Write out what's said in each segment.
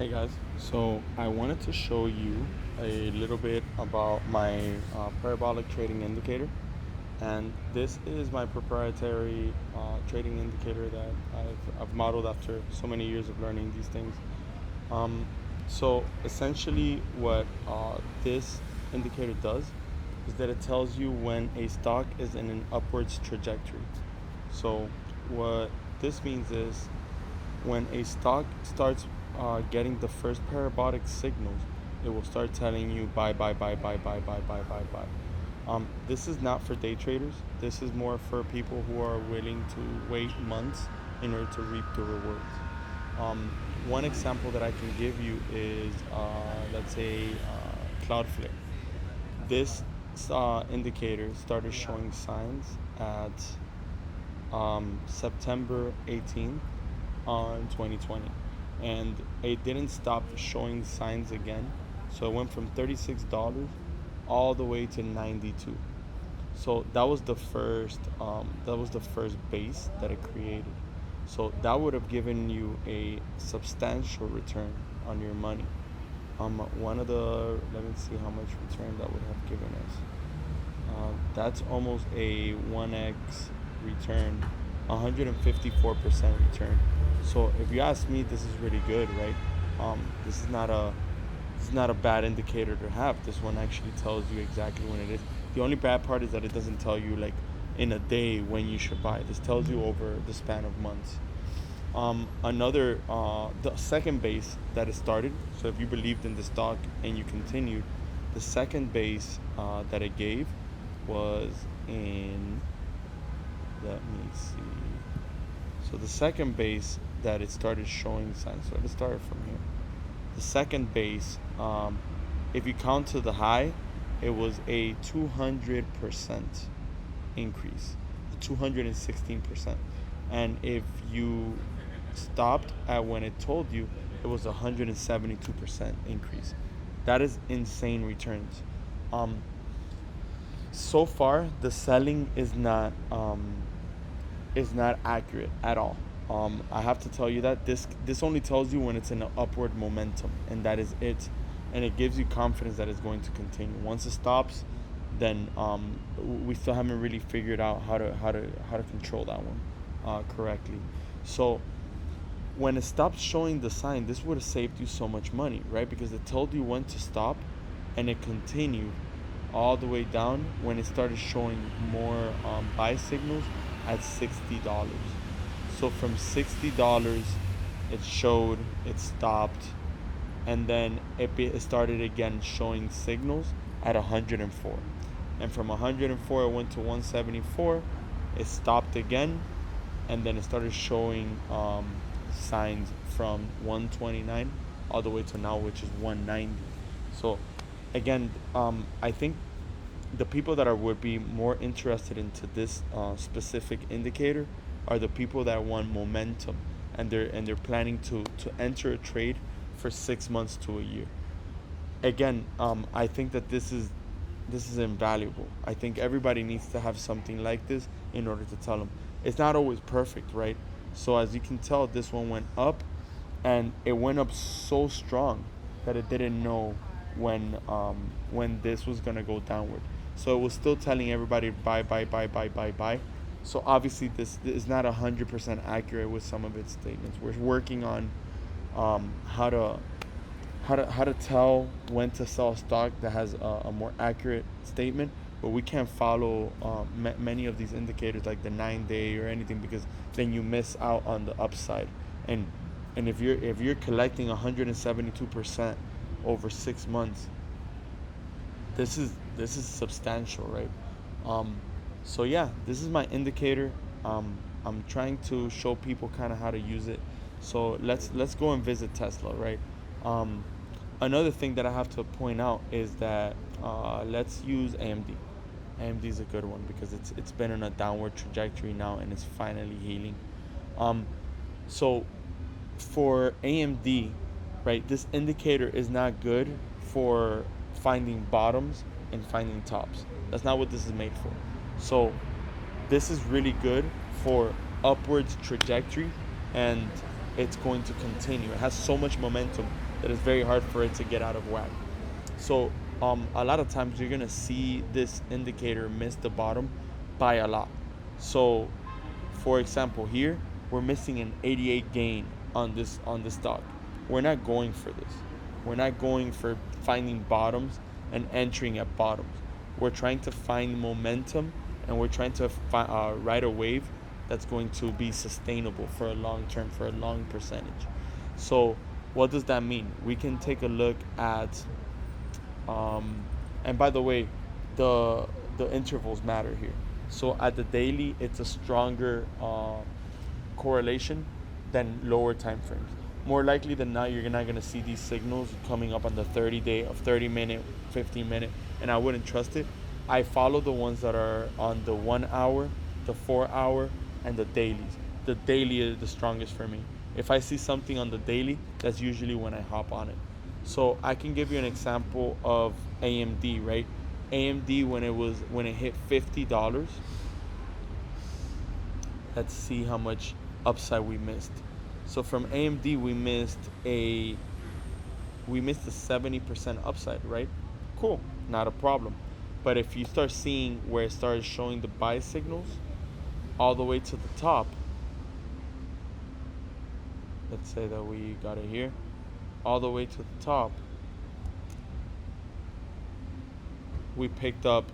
Hey guys, so I wanted to show you a little bit about my Parabolic Trading Indicator, and this is my proprietary trading indicator that I've modeled after so many years of learning these things. Um, so essentially, what this indicator does is that it tells you when a stock is in an upwards trajectory. So what this means is when a stock starts getting the first parabolic signals, it will start telling you buy, buy, buy, buy, buy, buy, buy, buy, buy. This is not for day traders. This is more for people who are willing to wait months in order to reap the rewards. Um, One example that I can give you is, let's say, Cloudflare. This indicator started showing signs at September 18th on 2020, and it didn't stop showing signs again. So it went from $36 all the way to 92. So that was the first base that it created. So that would have given you a substantial return on your money. One of the Let me see how much return that would have given us. That's almost a 1x return, 154% return. So if you ask me, this is really good, right? This is not a bad indicator to have. This one actually tells you exactly when it is. The only bad part is that it doesn't tell you like in a day when you should buy. This tells you over the span of months. The second base that it started. So if you believed in the stock and you continued, the second base that it gave was in. Let me see. So the second base that it started showing signs. So let's start from here. The second base, if you count to the high, it was a 200% increase, 216%. And if you stopped at when it told you, it was 172% increase. That is insane returns. Um, so far, the selling is not accurate at all. I have to tell you that this only tells you when it's in an upward momentum, and that is it, and it gives you confidence that it's going to continue. Once it stops, then we still haven't really figured out how to control that one correctly. So when it stopped showing the sign, this would have saved you so much money, right? Because it told you when to stop, and it continued all the way down when it started showing more buy signals at $60. So from $60, it stopped, and then it started again showing signals at 104. And from 104, it went to 174. It stopped again, and then it started showing signs from 129 all the way to now, which is 190. So again, I think the people that would be more interested into this specific indicator are the people that want momentum, and they're planning to enter a trade for 6 months to a year. Again, I think that this is invaluable. I think everybody needs to have something like this in order to tell them. It's not always perfect, right? So as you can tell, this one went up, and it went up so strong that it didn't know when this was gonna go downward. So it was still telling everybody buy, buy, buy, buy, buy, buy. So obviously this is not 100% accurate with some of its statements. We're working on how to tell when to sell stock that has a more accurate statement, but we can't follow many of these indicators like the 9-day or anything, because then you miss out on the upside. And if you're collecting 172% over 6 months, this is substantial, right? So yeah, this is my indicator. I'm trying to show people kind of how to use it. So let's go and visit Tesla, right? Um, Another thing that I have to point out is that let's use AMD. AMD is a good one because it's been on a downward trajectory now, and it's finally healing. Um, so for AMD, right, this indicator is not good for finding bottoms and finding tops. That's not what this is made for. So this is really good for upwards trajectory and it's going to continue. It has so much momentum that it's very hard for it to get out of whack. So a lot of times you're gonna see this indicator miss the bottom by a lot. So for example, here we're missing an 88 gain on this stock. We're not going for this. We're not going for finding bottoms and entering at bottoms. We're trying to find momentum, and we're trying to ride a wave that's going to be sustainable for a long term, for a long percentage. So what does that mean? We can take a look at um, and by the way, the the intervals matter here. So at the daily, it's a stronger correlation than lower time frames. More likely than not, you're not going to see these signals coming up on the 30-day, of 30-minute, 15-minute, and I wouldn't trust it. I follow the ones that are on the 1 hour, the 4 hour, and the dailies. The daily is the strongest for me. If I see something on the daily, that's usually when I hop on it. So I can give you an example of AMD, right? AMD when it hit $50. Let's see how much upside we missed. So from AMD we missed a 70% upside, right? Cool, not a problem. But if you start seeing where it started showing the buy signals all the way to the top, let's say that we got it here, all the way to the top, we picked up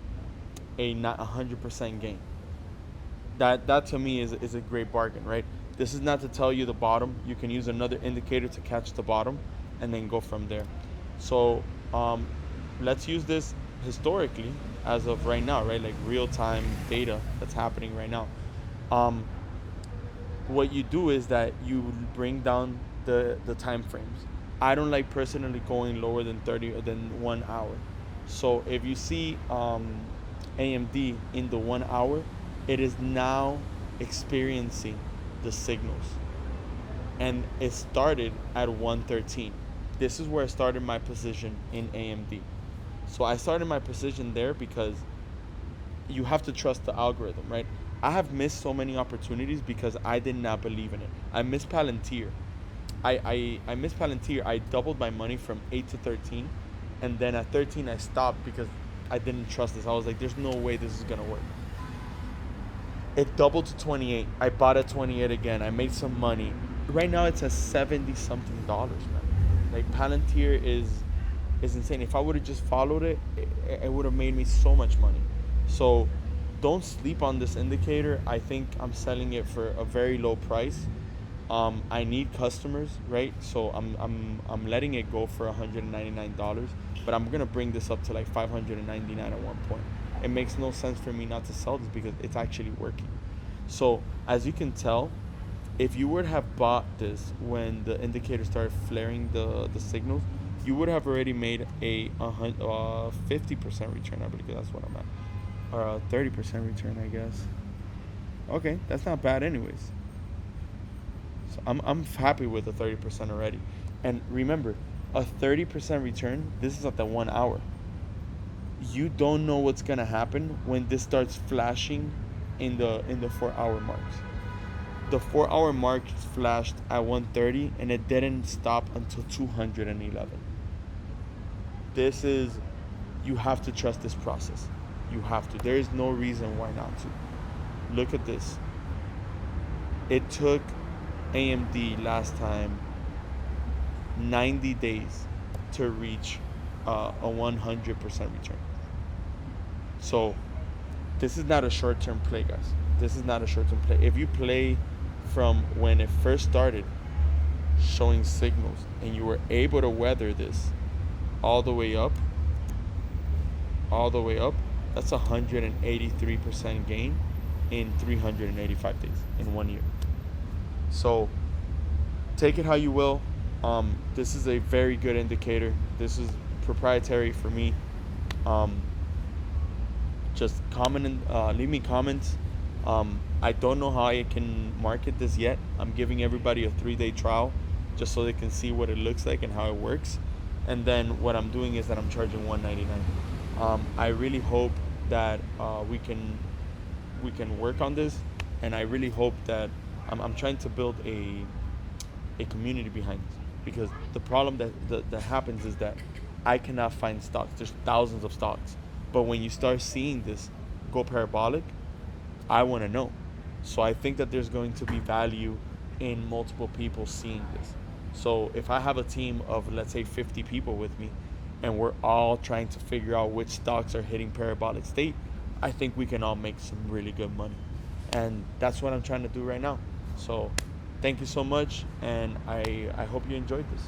a not 100% gain. That to me is a great bargain, right? This is not to tell you the bottom. You can use another indicator to catch the bottom and then go from there. So um, let's use this historically as of right now, right? Like real time data that's happening right now. Um, what you do is that you bring down the time frames. I don't like personally going lower than 30 or than 1 hour. So if you see AMD in the 1 hour, it is now experiencing the signals, and it started at 113. This is where I started my position in AMD. So I started my position there because you have to trust the algorithm, right? I have missed so many opportunities because I did not believe in it. I missed Palantir. I missed Palantir. I doubled my money from 8 to 13. And then at 13, I stopped because I didn't trust this. I was like, there's no way this is going to work. It doubled to 28. I bought at 28 again. I made some money. Right now, it's at 70 something dollars, man. Like Palantir is insane. If I would have just followed it, it would have made me so much money. So don't sleep on this indicator. I think I'm selling it for a very low price. I need customers, right? So I'm letting it go for $199, but I'm gonna bring this up to like 599 at one point. It makes no sense for me not to sell this because it's actually working. So as you can tell, if you would have bought this when the indicator started flaring the signals, you would have already made a 50% return. I believe that's what I'm at, or a 30% return, I guess. Okay, that's not bad, anyways. So I'm happy with the 30% already. And remember, a 30% return. This is at the 1 hour. You don't know what's gonna happen when this starts flashing in the 4 hour marks. The 4 hour mark flashed at 130 and it didn't stop until 211. This is, you have to trust this process. You have to. There is no reason why not to. Look at this. It took AMD last time 90 days to reach a 100% return. So this is not a short-term play, guys. This is not a short-term play. If you play from when it first started showing signals and you were able to weather this all the way up, that's 183% gain in 385 days in 1 year. So take it how you will. This is a very good indicator. This is proprietary for me. Just comment and leave me comments. I don't know how I can market this yet. I'm giving everybody a 3-day trial just so they can see what it looks like and how it works. And then what I'm doing is that I'm charging $199. I really hope that we can work on this, and I really hope that I'm trying to build a community behind this. Because the problem that happens is that I cannot find stocks. There's thousands of stocks. But when you start seeing this go parabolic, I want to know. So I think that there's going to be value in multiple people seeing this. So if I have a team of, let's say, 50 people with me, and we're all trying to figure out which stocks are hitting parabolic state, I think we can all make some really good money. And that's what I'm trying to do right now. So thank you so much, and I hope you enjoyed this.